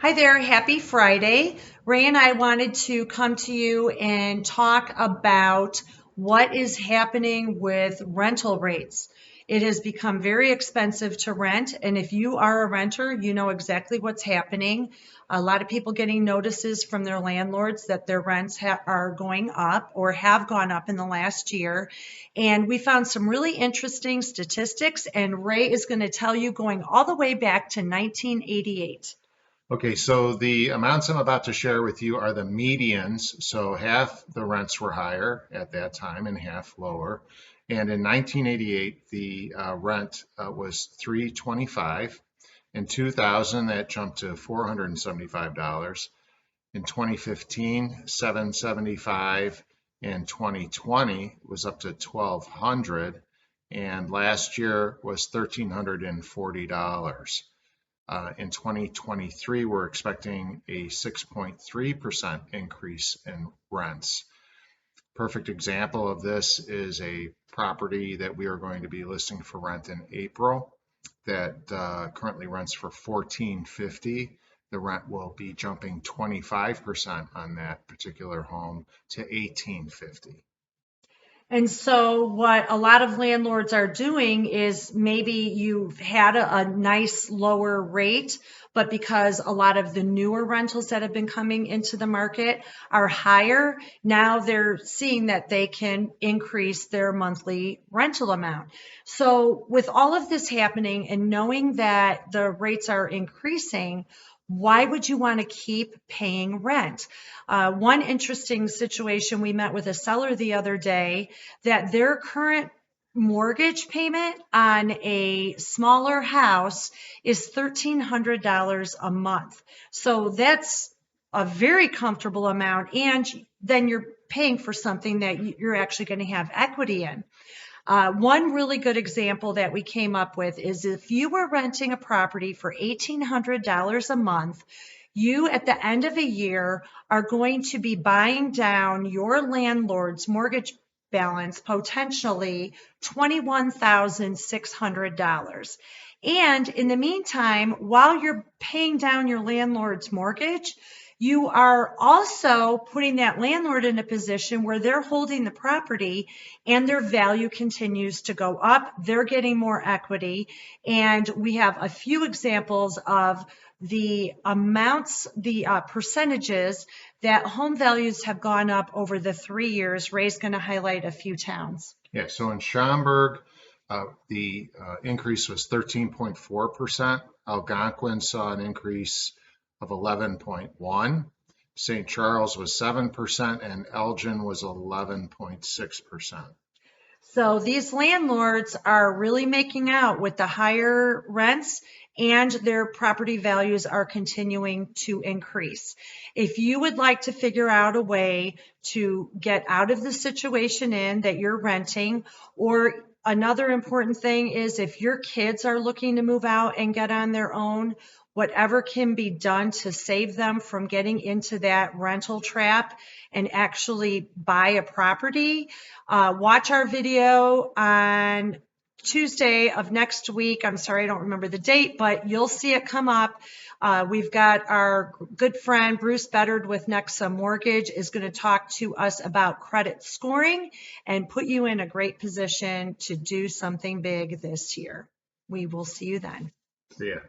Hi there, happy Friday. Ray and I wanted to come to you and talk about what is happening with rental rates. It has become very expensive to rent, and if you are a renter, you know exactly what's happening. A lot of people getting notices from their landlords that their rents are going up or have gone up in the last year. And we found some really interesting statistics, and Ray is going to tell you going all the way back to 1988. Okay, so the amounts I'm about to share with you are the medians. So half the rents were higher at that time and half lower. And in 1988, the rent was $325. In 2000, that jumped to $475. In 2015, $775. In 2020, it was up to $1,200. And last year was $1,340. In 2023, we're expecting a 6.3% increase in rents. Perfect example of this is a property that we are going to be listing for rent in April that currently rents for $1,450. The rent will be jumping 25% on that particular home to $1,850. And so, what a lot of landlords are doing is maybe you've had a nice lower rate, but because a lot of the newer rentals that have been coming into the market are higher, now they're seeing that they can increase their monthly rental amount. So, with all of this happening and knowing that the rates are increasing, why would you want to keep paying rent? One interesting situation, we met with a seller the other day that their current mortgage payment on a smaller house is $1,300 a month. So that's a very comfortable amount. And then you're paying for something that you're actually going to have equity in. One really good example that we came up with is if you were renting a property for $1,800 a month, you at the end of a year are going to be buying down your landlord's mortgage balance potentially $21,600. And in the meantime, while you're paying down your landlord's mortgage, you are also putting that landlord in a position where they're holding the property and their value continues to go up. They're getting more equity. And we have a few examples of the amounts, the percentages that home values have gone up over the 3 years. Ray's going to highlight a few towns. Yeah, so in Schaumburg, the increase was 13.4%. Algonquin saw an increase of 11.1. St. Charles was 7%, and Elgin was 11.6%. So these landlords are really making out with the higher rents, and their property values are continuing to increase. If you would like to figure out a way to get out of the situation in that you're renting, or another important thing is if your kids are looking to move out and get on their own, whatever can be done to save them from getting into that rental trap and actually buy a property. Watch our video on Tuesday of next week. I'm sorry, I don't remember the date, but you'll see it come up. We've got our good friend Bruce Beddard with Nexa Mortgage is going to talk to us about credit scoring and put you in a great position to do something big this year. We will see you then. Yeah.